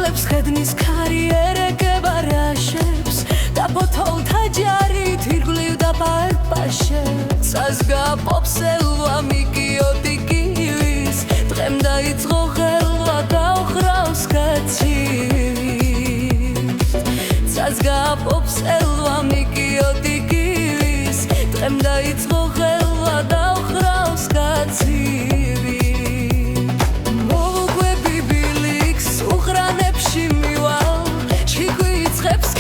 უგლებს ხედნის კარიერეგება რაშებს და ფოთოლთა ჯარით ირგვლივ დაფარფაშებს საზგა პოპსელვა მიკიოტი კივის დღემ დაიწყო ხელვა გაუხრავს კაცივის საზგა პოპსელვა მიკიოტი კივის დღემ დაიწყო ხელვა გაუხრავს კაცივის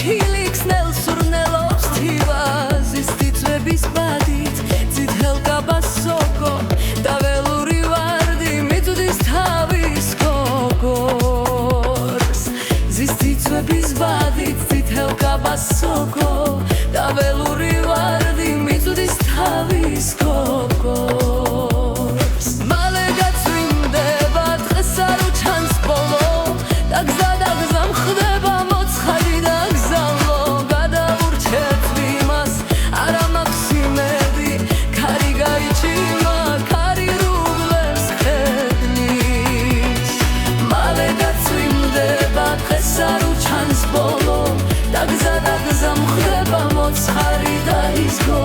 Kilix nel surnelos tivas istitsvebis badit Zithelka basoko da veluri vardi mitudis tavis kokors Istitsvebis badit Zithelka basoko da veluri vardi mitudis tavis kokors Male gatsvindeba დღეს არ უჩანს ბოლო და გზა მხდება მოცხადი და დაგზა მხდება მოცხარი და ისგო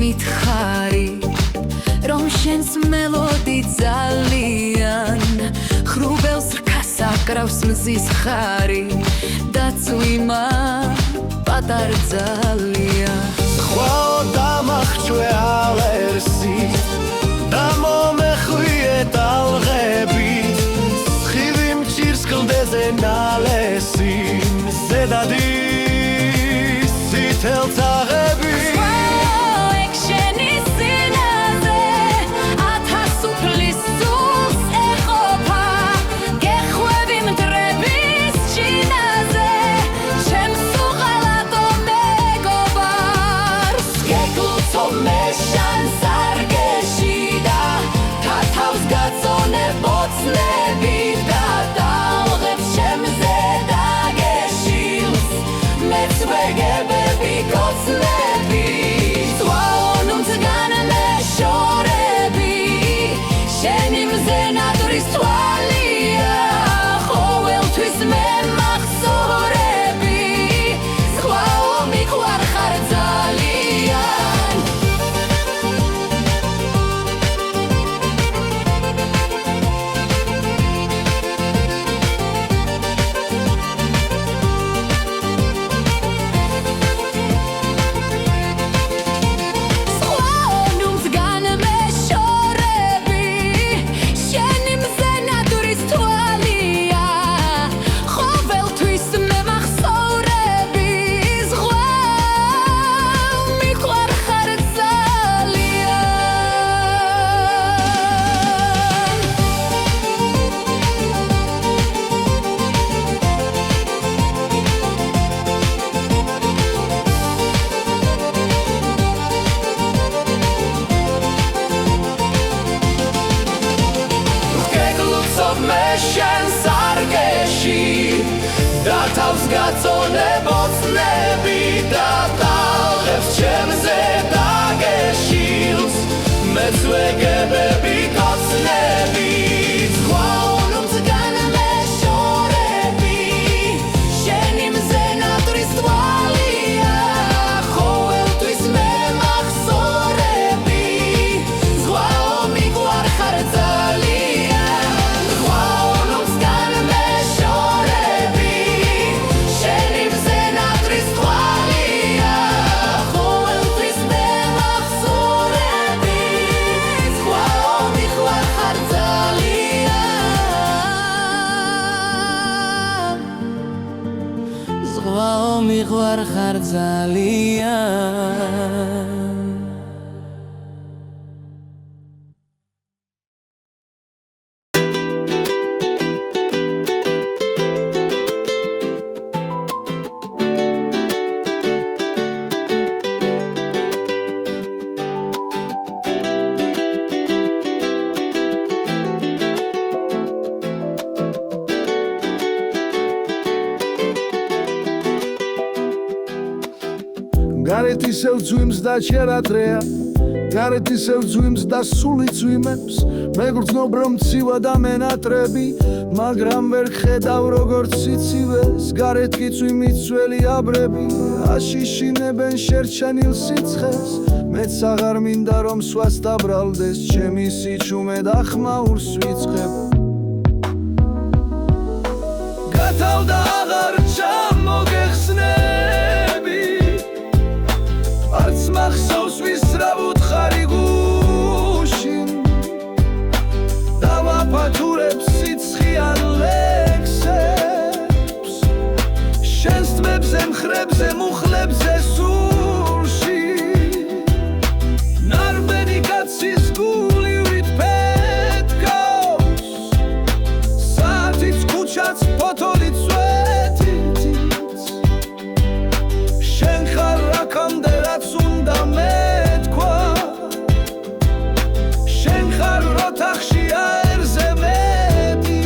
მითხარი რომ შენს მელოდი ძალიან ხრუბელს რქას აკრავს მზის ხარი და წვიმა პატარ ძალიან ხვაო დამახჩვე ალერსი და მომეხვიე ტალღებით ხივი მჭირს კლდეზე ნალესი ზედადის ცითელთაღები თავს გაწონებოცნები და ტალღებს ჩემზე დაგეშილს მეც ვეგებები კოცნები შენი მზე ნატრის თვალია ყვაო მიყვარ ხარ ძალიან გარეთ ისევ ძვიმს და ჩერადრეა გარეთ ისევ ძვიმს და სული ძვიმებს მეგრძნობ რომ ცივა და მენატრები მაგრამ ვერ ხედავ როგორც სიცივეს გარეთ კი ძვიმით ძველი აბრები აშიშინებენ შერჩენილ სიცხეს მეც აღარ მინდა რომ სვას დაბრალდეს ჩემი სიჩუმე და ხმაურს ვიწყებ გათავდა აღარ ჩამოგეხსნები არც მახსოვს ვისრავთ ხარი გუშინ დავაფათურებ სიცხიან ლექსებს შენს თმებზე მხრებზე მუხლებზე სულში ნარბენი კაცის გულივით პეთკავს საათიც ქუჩაც ფოთოლით სვეთით შენ ხარ აქამდე რაც უნდა მეთქვა შენ ხარ როთახში აერზე მეტი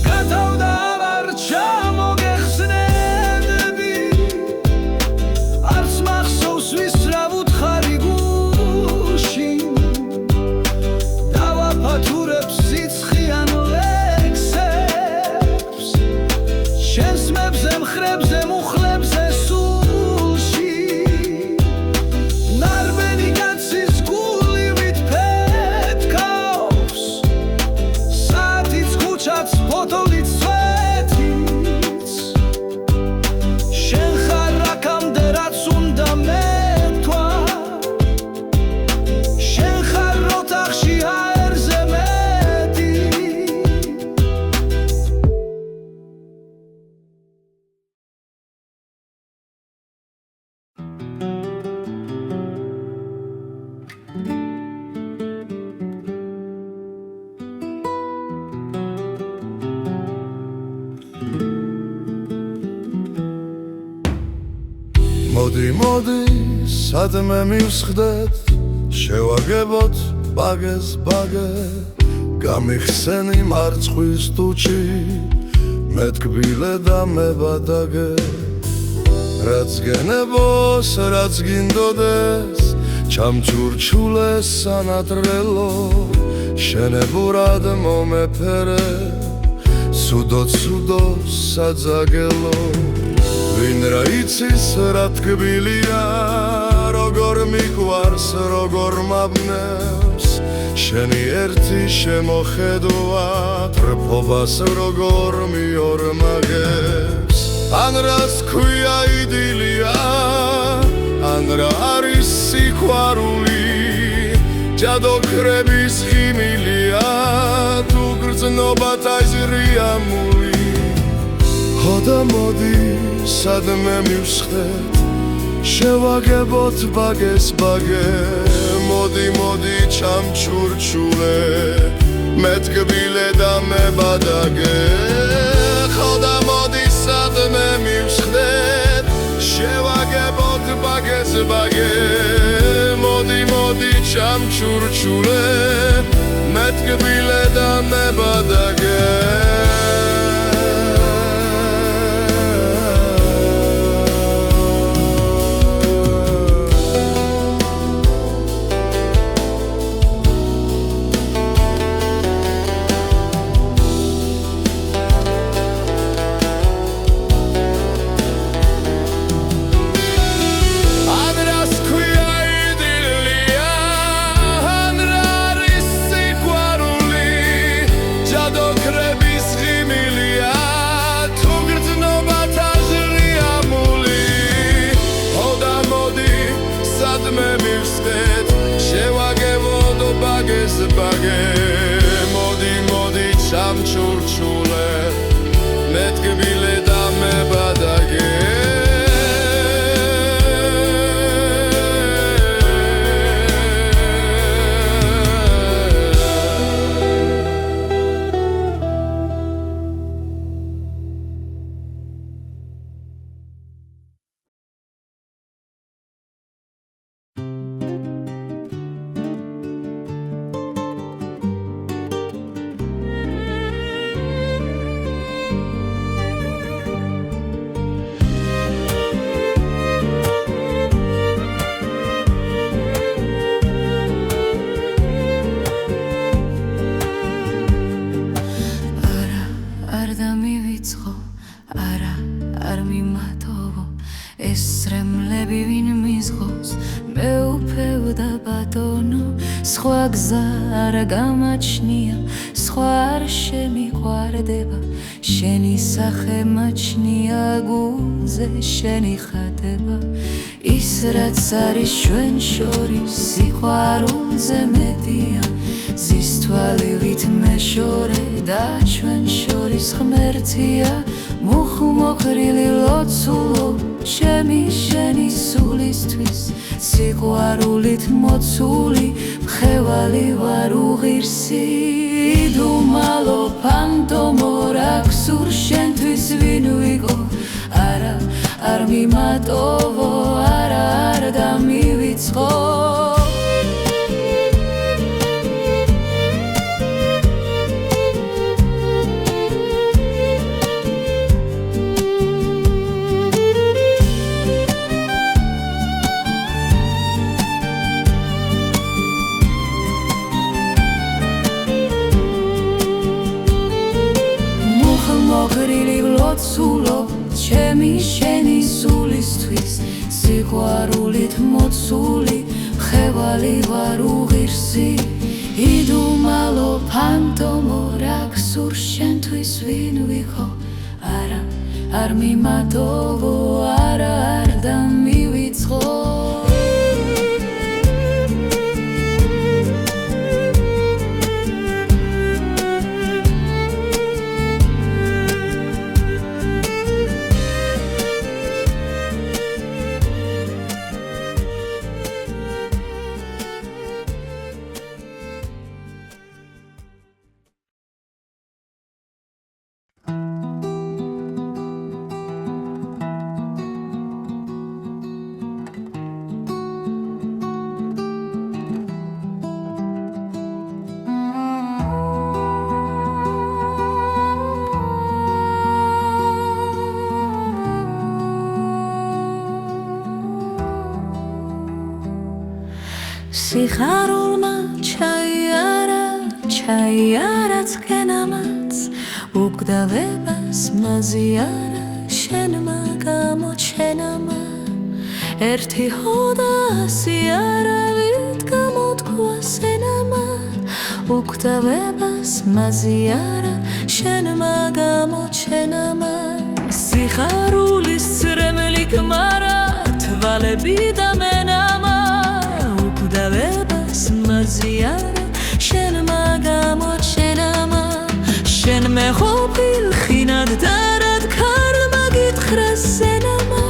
გათავდა აღარ ჩამოგეხსნები არც მახსოვს ვისრავთ ხარი გუშინ დავაფათურებ სიცხიან ლექსებს შენს თმებზე მხრებზე მუხლებზე სულში ნარბენი კაცის გულივით პეთკავს საათიც ქუჩაც ფოთოლით სვეთით შენ ხარ აქამდე რაც უნდა მეთქვა შენ ხარ როთახში აერზე მეტი მოდი მოდი სადმე მივსხდეთ შევაგებოთ ბაგეს ბაგე გამიხსენი მარცხვის ტუჩი მეთკბილე და მებადაგე რაც გენებოს რაც გინდოდეს ჩამჩურჩულეს სანატრელო შენებურად მომეფერე სუდო სუდო საძაგელო ვინ რა იცის რა თკბილია როგორ მიყვარს როგორ მაბნევს შენი ერთი შემოხედვა ტრფობას როგორ მიორმაგებს ან რას ქვია იდილია ან რა არის სიყვარული ჯადოქრების ხიმილია თუ გრძნობათ აზრიამული ხოდა მოდი სადმე მივსხდეთ შევაგებოთ ბაგეს ბაგე მოდი მოდი ჩამჩურჩულე მეთკბილე და მებადაგე ხოდა მოდი სადმე მივსხდეთ შევაგებოთ ბაგეს ბაგე მოდი მოდი ჩამჩურჩულე მეთკბილე და მებადაგე ბაგეს ბაგე მოდი მოდი ჩამჩურჩულე მეთკბილე და მებადაგე სხვა გზა არ გამაჩნია, სხვა არ შემიყვარდება, შენი სახე მაჩნია გულზე შენი ხატება, ის რაც არის ჩვენ შორის სიყვარულზე მეტია, ზის თვალივით მეშორე და ჩვენ შორის ღმერთია, მუხმოყრილი ლოცულო ჩემი შენი სულისთვის, სიყვარულით მოცული მხევალი ვარ უღირსი, იდუმალო ფანტომო რა გსურს შენთვის ვინ ვიყო, არა არ მიმატოვო, არა არ დამივიწყო. ლოცულო ჩემი შენი სულისთვის, სიყვარულით მოცული მხევალი ვარ უღირსი, იდუმალო ფანტომო რა გსურს შენთვის ვინ ვიყო, არა არ მიმატოვო, არა არ დამივიწყო. სიხარულმა ჩაიარა წკენამაც, უგდავებას მაზიარა შენმა გამოჩენამა, ერთი ჰოდა ასიარავით გამოთქვა სენამა, უგდავებას მაზიარა შენმა გამოჩენამა, სიხარულის წრემლი ქმარა თვალები და მენამა, უგდავებას მაზიარა შენმა გამოჩენამა, შენ მეყოფილ ხინად და რად ქარმა გითხრა სენამა,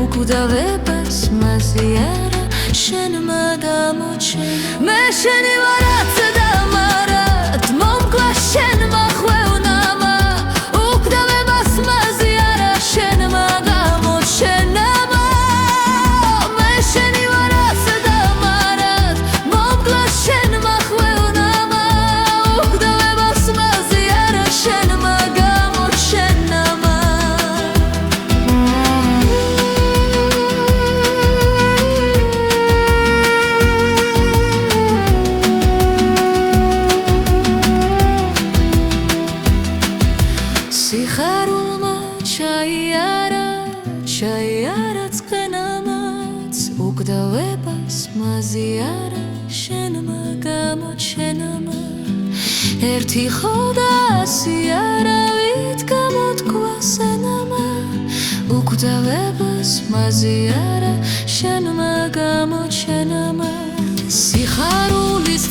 უგდავებას მაზიარა შენმა გამოჩენამა, მე შენი ვარაც და მარად მომკლა შენმა ხვევნამა, უგდავებას მაზიარა შენმა გამოჩენამა, მე შენი ვარაც და მარად მომკლა შენმა ხვევნამა, უგდავებას მაზიარა შენმა გამოჩენამა. სიხარულმა ჩაიარა წკენამაც, უგდავებას მაზიარა შენმა გამოჩენამა, ერთი ხოდა ასიარავით გამოთქვა სენამა, უგდავებას მაზიარა შენმა გამოჩენამა, სიხარულის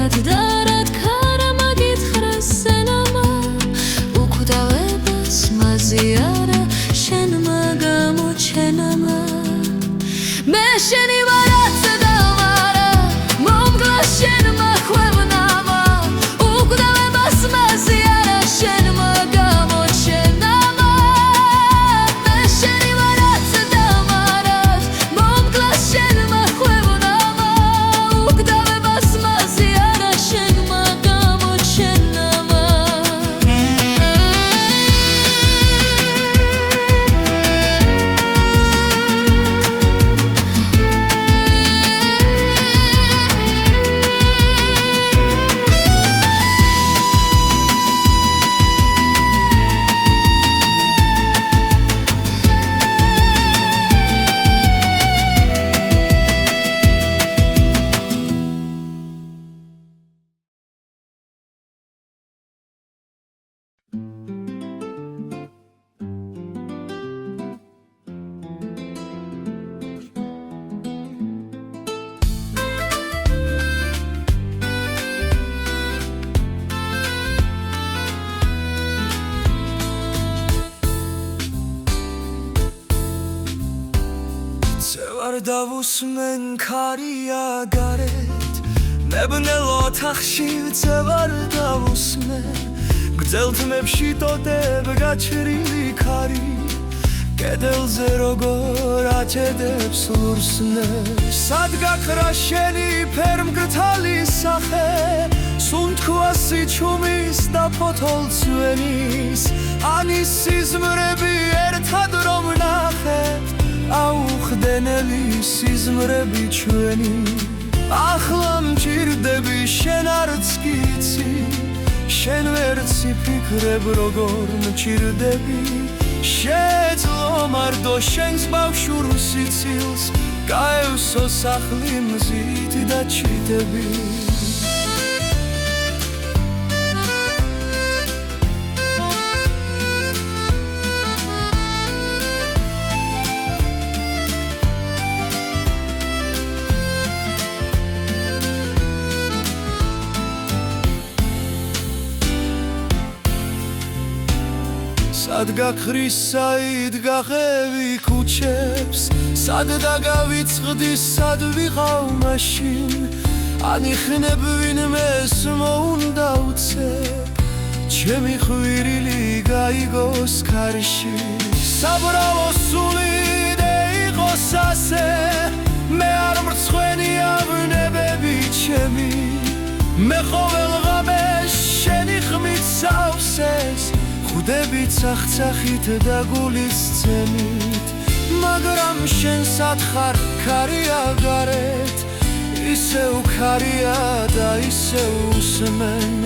რად და რად ქარა მაგითხრეს სენამა უკვდავებას მაზიარა შენმა გამოჩენამა მე შენი ვარაც და ვარა მომგლა შენმა ხვევნამა უკვდავებას მაზიარა შენმა გამოჩენამა მე შენი ვარაც და ვარა მომგლა შენმა ხვევნამა უკდავებას მაზიარა შენმა გამოჩენამა ვარ დავუსმენ ქარია გარეთ ნებნელ ოთახში ვარ დავუსმენ გძელთმებში ტოტებ გაჩრილი ქარი კედელზე როგორ აჩედებს ლურსნე სად გაქრა შენი ფერმგრთალი სახე სუნთქვასი ჩუმის და ფოთოლცვენის ანის სიზმრები ერთად რომ ნახეთ აუხდენელი სიზმრები ჩვენი ახლა მჭირდები შენ არც გიცი შენ ვერც ფიქრებ როგორ მჭირდები შეძლო მარტო შენს ბავშვურ სიცილს გაევსო სახლი მზით და ჩიტები სად გაქრის საით გახევი ქუჩებს სად დაგავიწყდი სად ვიყავ მაშინ ანიხნებ ვინმეს მოუნდა უცებ ჩემი ხვირილი გაიგოს ქარში საბრალო სული და იყოს ასე მე არ მრცხვენია ვნებები ჩემი მე ყოველღამეს შენი ხმით სავსეს ხვდები ცახცახით და გულის ცემით მაგრამ შენ სათხარ ქარია გარეთ ისევ ქარია და ისევ უსმენ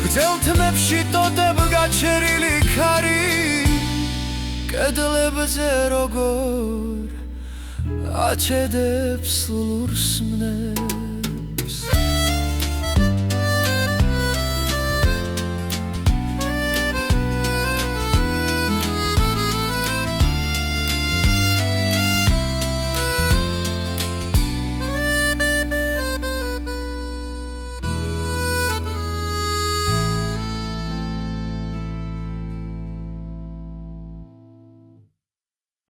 გძელთმებში ტოტებ გაჩერილი ქარი კედლებზე როგორ აჩედებს ლურსმნე